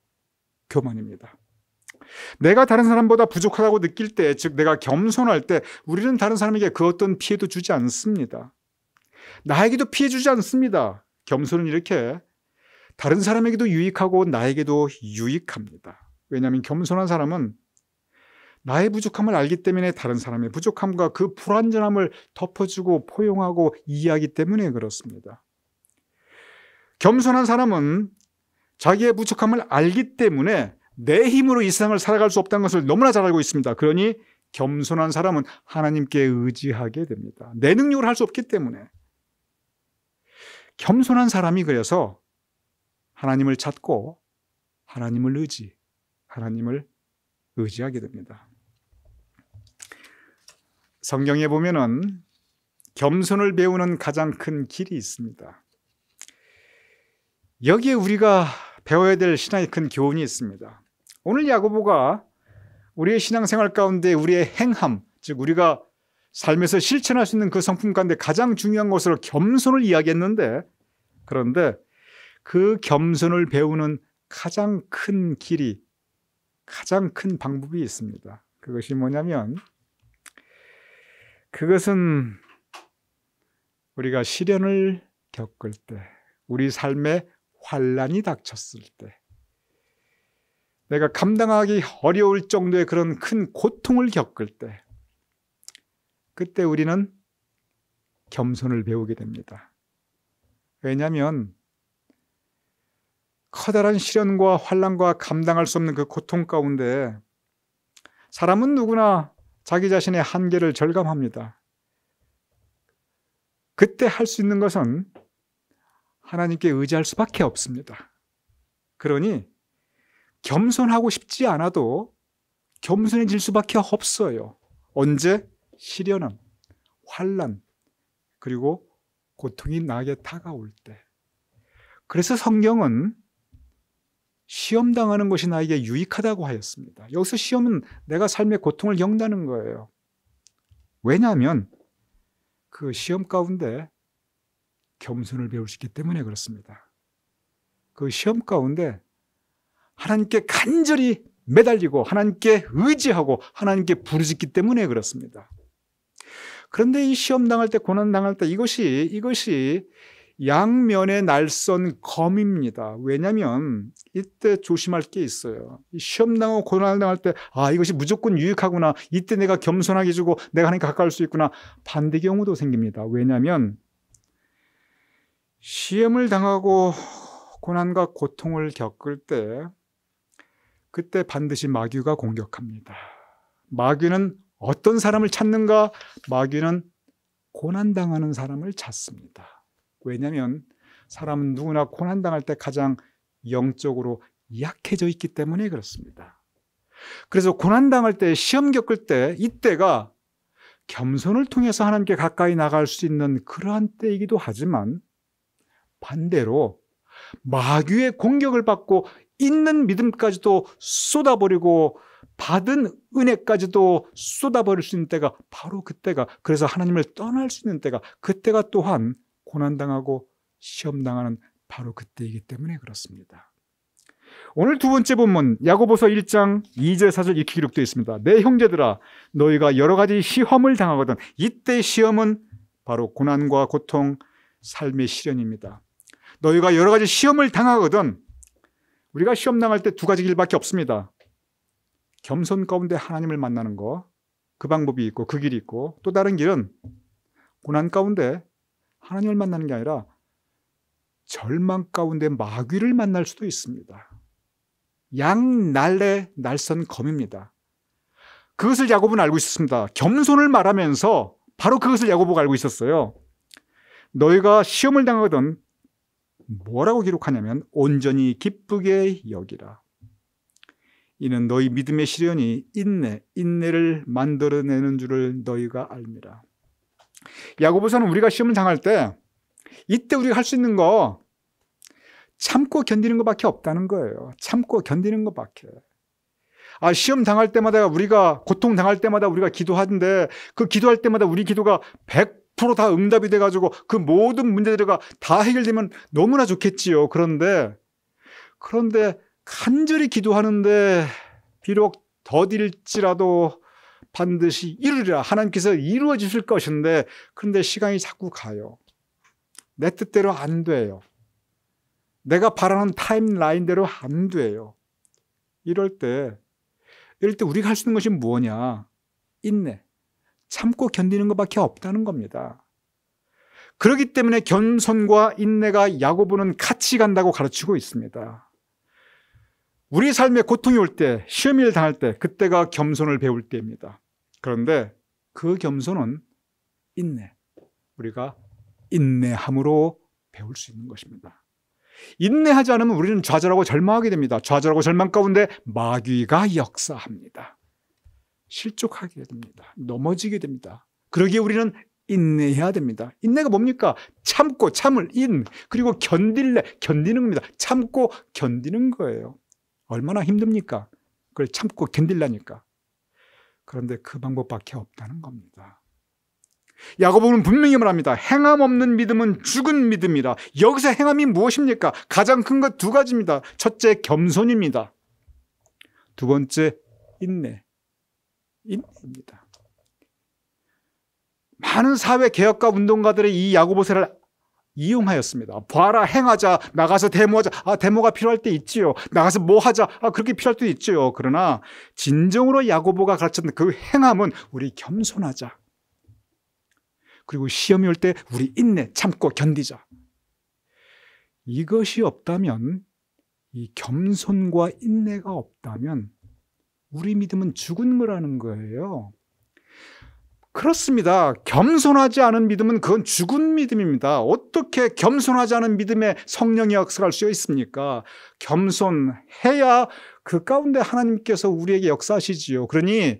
교만입니다. 내가 다른 사람보다 부족하다고 느낄 때, 즉 내가 겸손할 때 우리는 다른 사람에게 그 어떤 피해도 주지 않습니다. 나에게도 피해 주지 않습니다. 겸손은 이렇게 다른 사람에게도 유익하고 나에게도 유익합니다. 왜냐하면 겸손한 사람은 나의 부족함을 알기 때문에 다른 사람의 부족함과 그 불완전함을 덮어주고 포용하고 이해하기 때문에 그렇습니다. 겸손한 사람은 자기의 부족함을 알기 때문에 내 힘으로 이 세상을 살아갈 수 없다는 것을 너무나 잘 알고 있습니다. 그러니 겸손한 사람은 하나님께 의지하게 됩니다. 내 능력으로 할 수 없기 때문에. 겸손한 사람이 그래서 하나님을 찾고 하나님을 의지하게 됩니다. 성경에 보면은 겸손을 배우는 가장 큰 길이 있습니다. 여기에 우리가 배워야 될 신앙의 큰 교훈이 있습니다. 오늘 야고보가 우리의 신앙생활 가운데 우리의 행함, 즉 우리가 삶에서 실천할 수 있는 그 성품 가운데 가장 중요한 것으로 겸손을 이야기했는데, 그런데 그 겸손을 배우는 가장 큰 길이, 가장 큰 방법이 있습니다. 그것이 뭐냐면, 그것은 우리가 시련을 겪을 때, 우리 삶에 환난이 닥쳤을 때, 내가 감당하기 어려울 정도의 그런 큰 고통을 겪을 때, 그때 우리는 겸손을 배우게 됩니다. 왜냐하면 커다란 시련과 환난과 감당할 수 없는 그 고통 가운데 사람은 누구나 자기 자신의 한계를 절감합니다. 그때 할 수 있는 것은 하나님께 의지할 수밖에 없습니다. 그러니 겸손하고 싶지 않아도 겸손해질 수밖에 없어요. 언제? 시련은, 환난, 그리고 고통이 나에게 다가올 때. 그래서 성경은 시험당하는 것이 나에게 유익하다고 하였습니다. 여기서 시험은 내가 삶의 고통을 겪는다는 거예요. 왜냐하면 그 시험 가운데 겸손을 배울 수 있기 때문에 그렇습니다. 그 시험 가운데 하나님께 간절히 매달리고 하나님께 의지하고 하나님께 부르짖기 때문에 그렇습니다. 그런데 이 시험 당할 때, 고난 당할 때 이것이 양면의 날선 검입니다. 왜냐하면 이때 조심할 게 있어요. 시험 당하고 고난을 당할 때 이것이 무조건 유익하구나, 이때 내가 겸손하게 해주고 내가 하나님께 가까울 수 있구나, 반대 경우도 생깁니다. 왜냐하면 시험을 당하고 고난과 고통을 겪을 때 그때 반드시 마귀가 공격합니다. 마귀는 어떤 사람을 찾는가? 마귀는 고난당하는 사람을 찾습니다. 왜냐하면 사람은 누구나 고난당할 때 가장 영적으로 약해져 있기 때문에 그렇습니다. 그래서 고난당할 때, 시험 겪을 때, 이때가 겸손을 통해서 하나님께 가까이 나갈 수 있는 그러한 때이기도 하지만 반대로 마귀의 공격을 받고 있는 믿음까지도 쏟아버리고 받은 은혜까지도 쏟아버릴 수 있는 때가 바로 그때가, 그래서 하나님을 떠날 수 있는 때가, 그때가 또한 고난당하고 시험당하는 바로 그때이기 때문에 그렇습니다. 오늘 두 번째 본문 야고보서 1장 2절 4절 이렇게 기록되어 있습니다. 내 형제들아 너희가 여러 가지 시험을 당하거든. 이때 시험은 바로 고난과 고통, 삶의 시련입니다. 너희가 여러 가지 시험을 당하거든. 우리가 시험 당할 때 두 가지 길밖에 없습니다. 겸손 가운데 하나님을 만나는 거, 그 방법이 있고 그 길이 있고, 또 다른 길은 고난 가운데 하나님을 만나는 게 아니라 절망 가운데 마귀를 만날 수도 있습니다. 양날래 날선 검입니다. 그것을 야고보는 알고 있었습니다. 겸손을 말하면서 바로 그것을 야고보가 알고 있었어요. 너희가 시험을 당하거든 뭐라고 기록하냐면 온전히 기쁘게 여기라. 이는 너희 믿음의 시련이 인내를 만들어내는 줄을 너희가 알미라. 야고보서는 우리가 시험을 당할 때 이때 우리가 할 수 있는 거 참고 견디는 것밖에 없다는 거예요. 참고 견디는 것밖에. 시험 당할 때마다, 우리가 고통 당할 때마다 우리가 기도하는데 그 기도할 때마다 우리 기도가 100% 다 응답이 돼가지고 그 모든 문제들이 다 해결되면 너무나 좋겠지요. 그런데 간절히 기도하는데 비록 더딜지라도 반드시 이루리라. 하나님께서 이루어 주실 것인데, 그런데 시간이 자꾸 가요. 내 뜻대로 안 돼요. 내가 바라는 타임라인대로 안 돼요. 이럴 때 우리가 할 수 있는 것이 뭐냐? 인내, 참고 견디는 것밖에 없다는 겁니다. 그렇기 때문에 겸손과 인내가 야고보는 같이 간다고 가르치고 있습니다. 우리 삶에 고통이 올 때, 시험을 당할 때, 그때가 겸손을 배울 때입니다. 그런데 그 겸손은 우리가 인내함으로 배울 수 있는 것입니다. 인내하지 않으면 우리는 좌절하고 절망하게 됩니다. 좌절하고 절망 가운데 마귀가 역사합니다. 실족하게 됩니다. 넘어지게 됩니다. 그러기에 우리는 인내해야 됩니다. 인내가 뭡니까? 참고, 참을 그리고 견디는 겁니다. 참고 견디는 거예요. 얼마나 힘듭니까? 그걸 참고 견딜라니까. 그런데 그 방법밖에 없다는 겁니다. 야고보는 분명히 말합니다. 행함 없는 믿음은 죽은 믿음이라. 여기서 행함이 무엇입니까? 가장 큰 것 두 가지입니다. 첫째, 겸손입니다. 두 번째, 인내입니다. 많은 사회 개혁가 운동가들의 이 야고보서를 이용하였습니다. 봐라, 행하자, 나가서 데모하자. 데모가 필요할 때 있지요. 나가서 뭐 하자. 그렇게 필요할 때 있지요. 그러나 진정으로 야고보가 가르쳤던 그 행함은 우리 겸손하자. 그리고 시험이 올 때 우리 인내, 참고 견디자. 이것이 없다면, 이 겸손과 인내가 없다면 우리 믿음은 죽은 거라는 거예요. 그렇습니다. 겸손하지 않은 믿음은 그건 죽은 믿음입니다. 어떻게 겸손하지 않은 믿음에 성령이 역사할 수 있습니까? 겸손해야 그 가운데 하나님께서 우리에게 역사하시지요. 그러니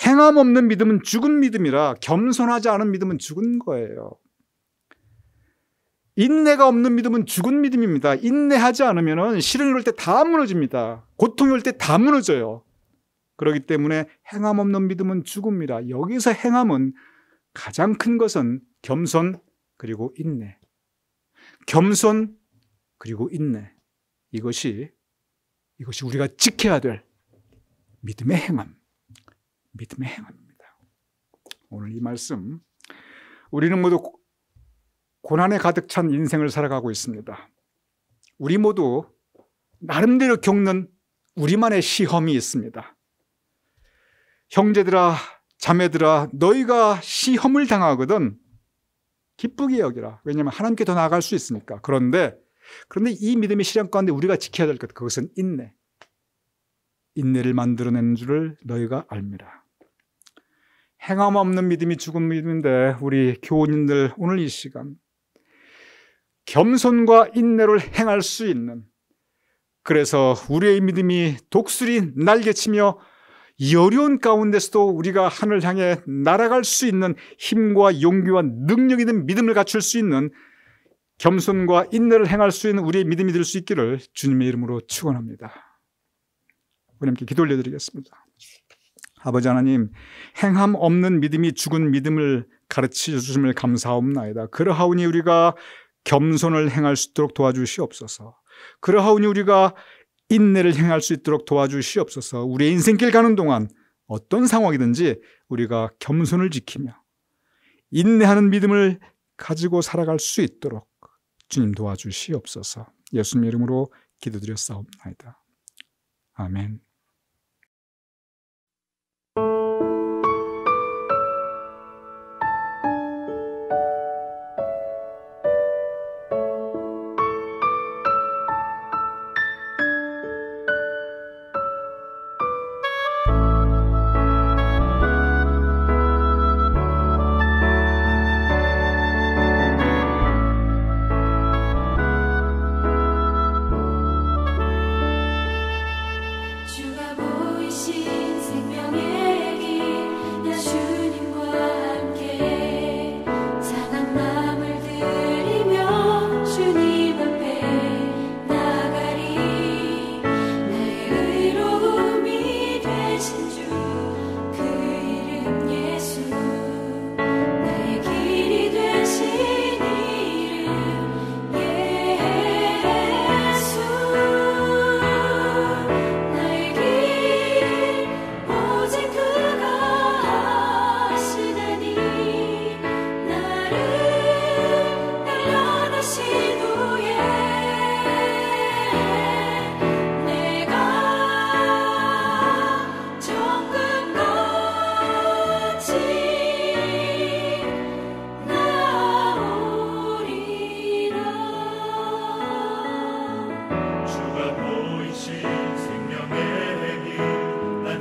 행함 없는 믿음은 죽은 믿음이라 겸손하지 않은 믿음은 죽은 거예요. 인내가 없는 믿음은 죽은 믿음입니다. 인내하지 않으면 시련이 올 때 다 무너집니다. 고통이 올 때 다 무너져요. 그렇기 때문에 행함 없는 믿음은 죽음이라. 여기서 행함은 가장 큰 것은 겸손 그리고 인내. 겸손 그리고 인내. 이것이 우리가 지켜야 될 믿음의 행함. 믿음의 행함입니다. 오늘 이 말씀, 우리는 모두 고난에 가득 찬 인생을 살아가고 있습니다. 우리 모두 나름대로 겪는 우리만의 시험이 있습니다. 형제들아, 자매들아, 너희가 시험을 당하거든 기쁘게 여기라. 왜냐하면 하나님께 더 나아갈 수 있으니까. 그런데 이 믿음의 실현 가운데 우리가 지켜야 될 것, 그것은 인내. 인내를 만들어내는 줄을 너희가 알미라. 행함 없는 믿음이 죽은 믿음인데 우리 교우님들 오늘 이 시간 겸손과 인내를 행할 수 있는, 그래서 우리의 믿음이 독수리 날개치며 이 어려운 가운데서도 우리가 하늘 향해 날아갈 수 있는 힘과 용기와 능력 있는 믿음을 갖출 수 있는 겸손과 인내를 행할 수 있는 우리의 믿음이 될 수 있기를 주님의 이름으로 축원합니다. 우리 함께 기도 올려드리겠습니다. 아버지 하나님, 행함 없는 믿음이 죽은 믿음을 가르쳐 주심을 감사옵나이다. 그러하오니 우리가 겸손을 행할 수 있도록 도와주시옵소서. 그러하오니 우리가 인내를 행할 수 있도록 도와주시옵소서. 우리의 인생길 가는 동안 어떤 상황이든지 우리가 겸손을 지키며 인내하는 믿음을 가지고 살아갈 수 있도록 주님 도와주시옵소서. 예수님 이름으로 기도드렸사옵나이다. 아멘.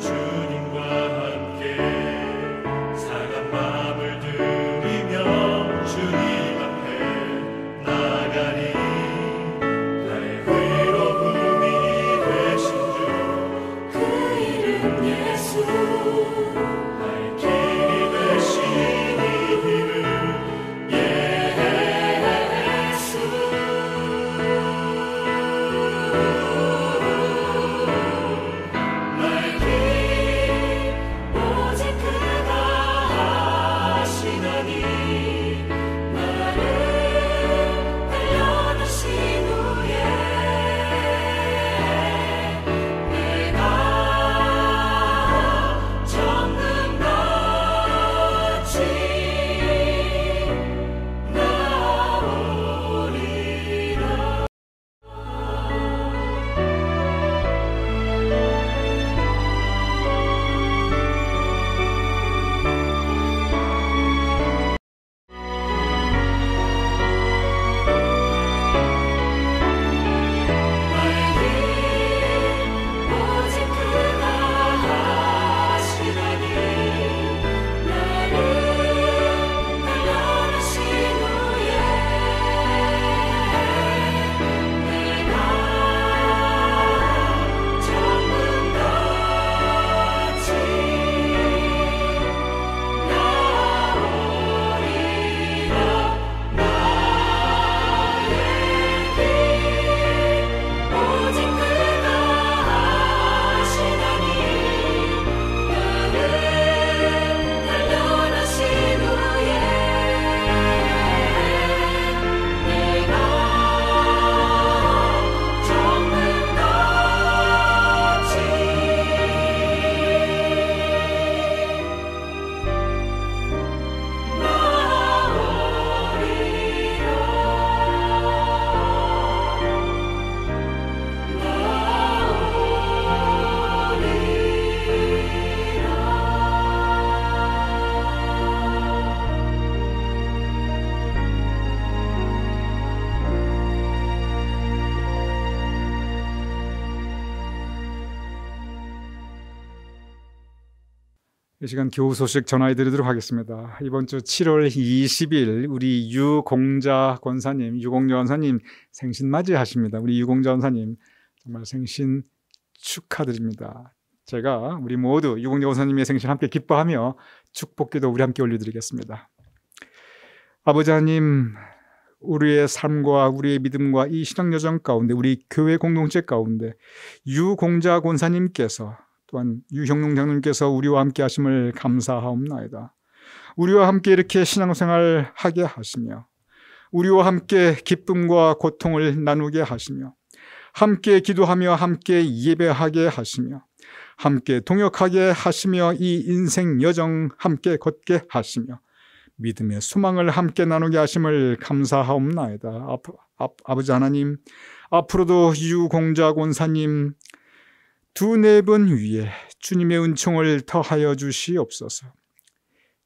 주님과 함께 사간 마음을 이 시간 교우 소식 전해 드리도록 하겠습니다. 이번 주 7월 20일 우리 유공자 권사님 생신 맞이하십니다. 우리 유공자 권사님 정말 생신 축하드립니다. 제가 우리 모두 유공자 권사님의 생신 함께 기뻐하며 축복기도 우리 함께 올려드리겠습니다. 아버지 하나님, 우리의 삶과 우리의 믿음과 이 신앙 여정 가운데, 우리 교회 공동체 가운데 유공자 권사님께서 또한 유형룡 장로님께서 우리와 함께 하심을 감사하옵나이다. 우리와 함께 이렇게 신앙생활 하게 하시며, 우리와 함께 기쁨과 고통을 나누게 하시며, 함께 기도하며 함께 예배하게 하시며, 함께 동역하게 하시며, 이 인생 여정 함께 걷게 하시며, 믿음의 소망을 함께 나누게 하심을 감사하옵나이다. 아버지 하나님, 앞으로도 유공자 권사님 두네 번 위에 주님의 은총을 더하여 주시옵소서.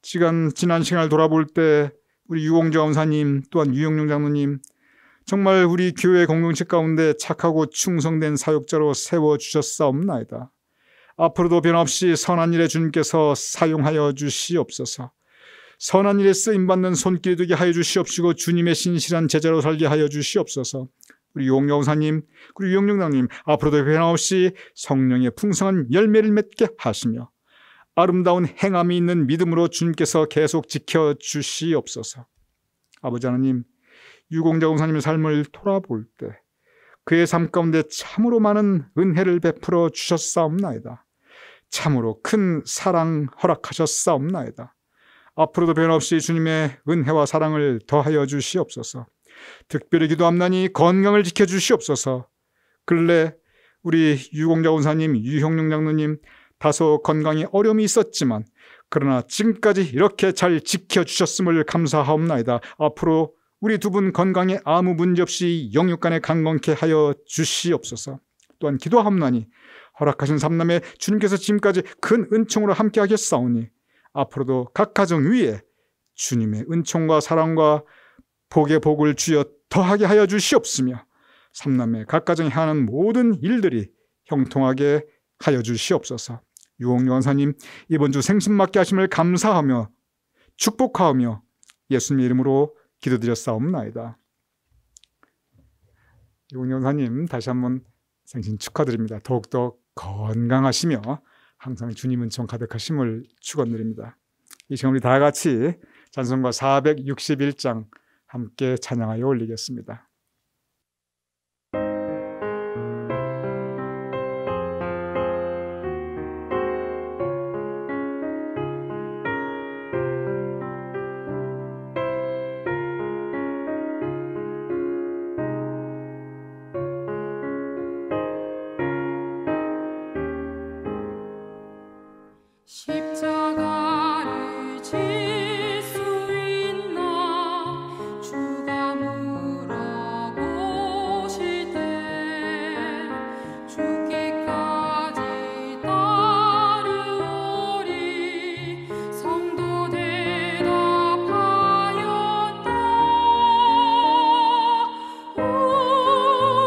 지난 시간을 돌아볼 때 우리 유공자 권사님 또한 유영룡 장로님 정말 우리 교회 공동체 가운데 착하고 충성된 사역자로 세워주셨사옵나이다. 앞으로도 변함없이 선한 일에 주님께서 사용하여 주시옵소서. 선한 일에 쓰임받는 손길이 되게 하여 주시옵시고 주님의 신실한 제자로 살게 하여 주시옵소서. 우리 유공자 권사님 그리고 유영룡 장로님 앞으로도 변함없이 성령의 풍성한 열매를 맺게 하시며 아름다운 행함이 있는 믿음으로 주님께서 계속 지켜주시옵소서. 아버지 하나님, 유공자 권사님의 삶을 돌아볼 때 그의 삶 가운데 참으로 많은 은혜를 베풀어 주셨사옵나이다. 참으로 큰 사랑 허락하셨사옵나이다. 앞으로도 변함없이 주님의 은혜와 사랑을 더하여 주시옵소서. 특별히 기도함나니 건강을 지켜주시옵소서. 근래 우리 유공자 권사님, 유형룡 장로님 다소 건강에 어려움이 있었지만 그러나 지금까지 이렇게 잘 지켜주셨음을 감사하옵나이다. 앞으로 우리 두 분 건강에 아무 문제 없이 영육간에 강건케 하여 주시옵소서. 또한 기도하옵나니 허락하신 삼남매 주님께서 지금까지 큰 은총으로 함께 하겠사오니 앞으로도 각 가정 위에 주님의 은총과 사랑과 복의 복을 주여 더하게 하여 주시옵으며 삼남매 각 가정에 하는 모든 일들이 형통하게 하여 주시옵소서. 유공자 권사님 이번 주 생신 맞게 하심을 감사하며 축복하오며 예수님의 이름으로 기도드렸사옵나이다. 유공자 권사님 다시 한번 생신 축하드립니다. 더욱더 건강하시며 항상 주님 은총 가득하심을 축원드립니다. 이 시간 우리 다 같이 찬송가 461장 함께 찬양하여 올리겠습니다. 십자가를 질 수 있나 주가 물어보실 때 죽기까지 따르오리 성도 대답하였다.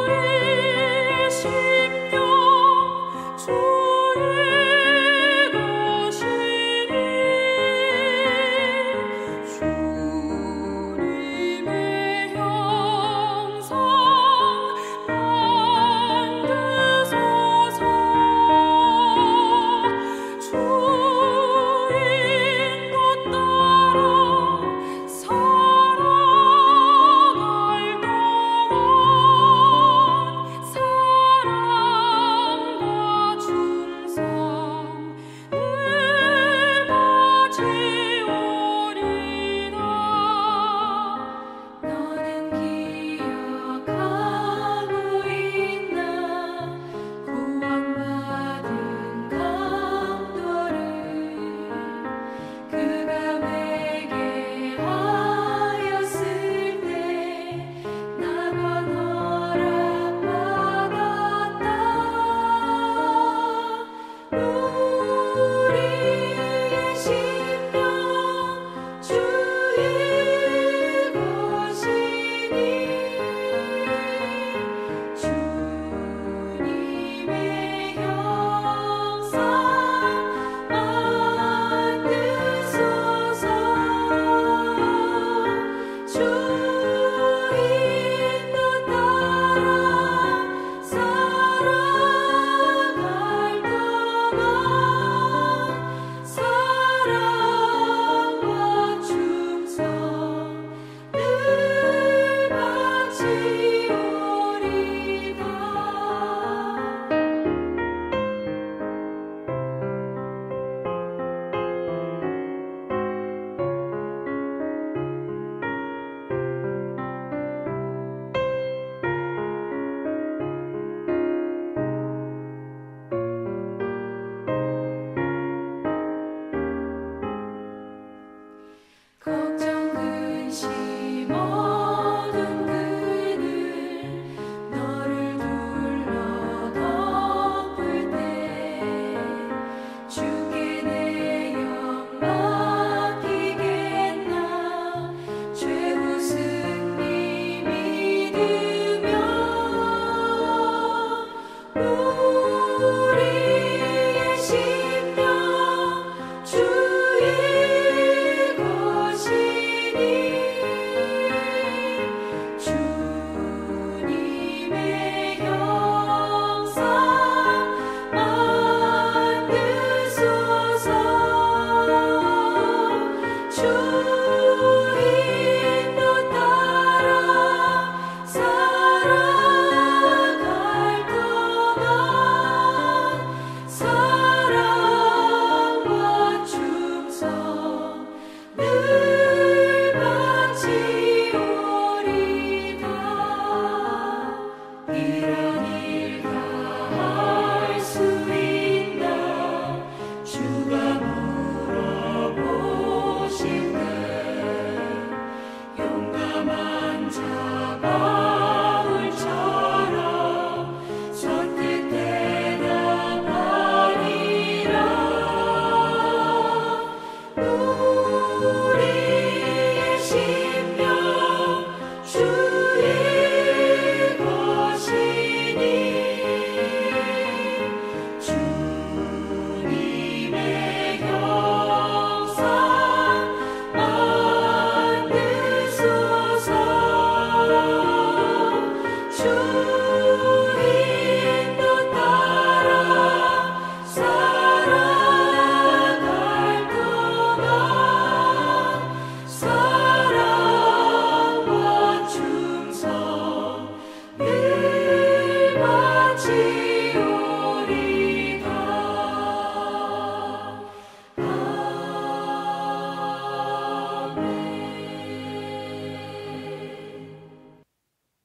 우리의 심령 주의 것이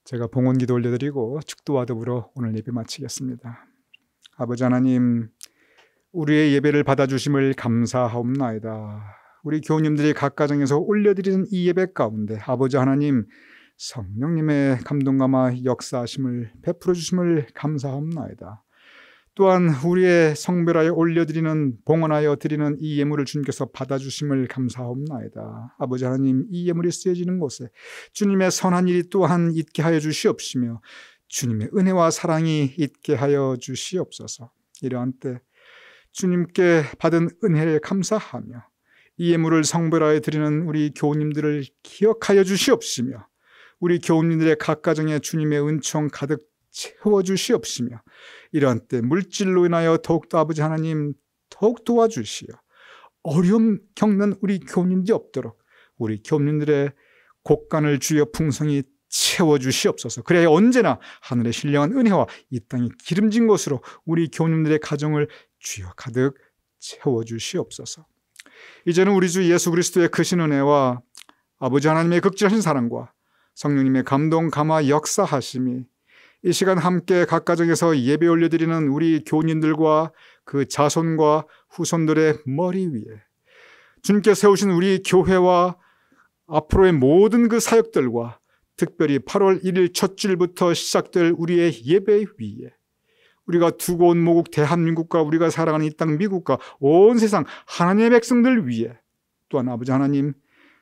제가 봉헌 기도 올려드리고 축도와 더불어 오늘 예배 마치겠습니다. 아버지 하나님, 우리의 예배를 받아주심을 감사하옵나이다. 우리 교우님들이 각 가정에서 올려드리는 이 예배 가운데 아버지 하나님, 성령님의 감동감화 역사하심을 베풀어 주심을 감사하옵나이다. 또한 우리의 성별하여 올려드리는 봉헌하여 드리는 이 예물을 주님께서 받아주심을 감사하옵나이다. 아버지 하나님, 이 예물이 쓰여지는 곳에 주님의 선한 일이 또한 있게 하여 주시옵시며 주님의 은혜와 사랑이 있게 하여 주시옵소서. 이러한 때 주님께 받은 은혜를 감사하며 이 예물을 성별하여 드리는 우리 교우님들을 기억하여 주시옵시며 우리 교우님들의 각 가정에 주님의 은총 가득 채워주시옵시며 이러한 때 물질로 인하여 더욱더 아버지 하나님 더욱 도와주시어 어려움 겪는 우리 교우님들이 없도록 우리 교우님들의 곳간을 주여 풍성히 채워주시옵소서. 그래야 언제나 하늘의 신령한 은혜와 이 땅이 기름진 것으로 우리 교우님들의 가정을 주여 가득 채워주시옵소서. 이제는 우리 주 예수 그리스도의 크신 은혜와 아버지 하나님의 극진하신 사랑과 성령님의 감동 감화 역사하심이 이 시간 함께 각 가정에서 예배 올려드리는 우리 교우님들과 그 자손과 후손들의 머리 위에 주님께 세우신 우리 교회와 앞으로의 모든 그 사역들과 특별히 8월 1일 첫 주일부터 시작될 우리의 예배 위에 우리가 두고 온 모국 대한민국과 우리가 살아가는 이 땅 미국과 온 세상 하나님의 백성들 위에 또한 아버지 하나님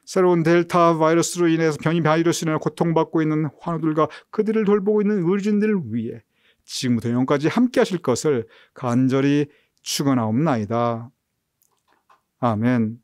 새로운 델타 바이러스로 인해서 변이 바이러스로 인해 고통받고 있는 환우들과 그들을 돌보고 있는 의료진들 위해 지금부터 영까지 함께 하실 것을 간절히 축원하옵나이다. 아멘.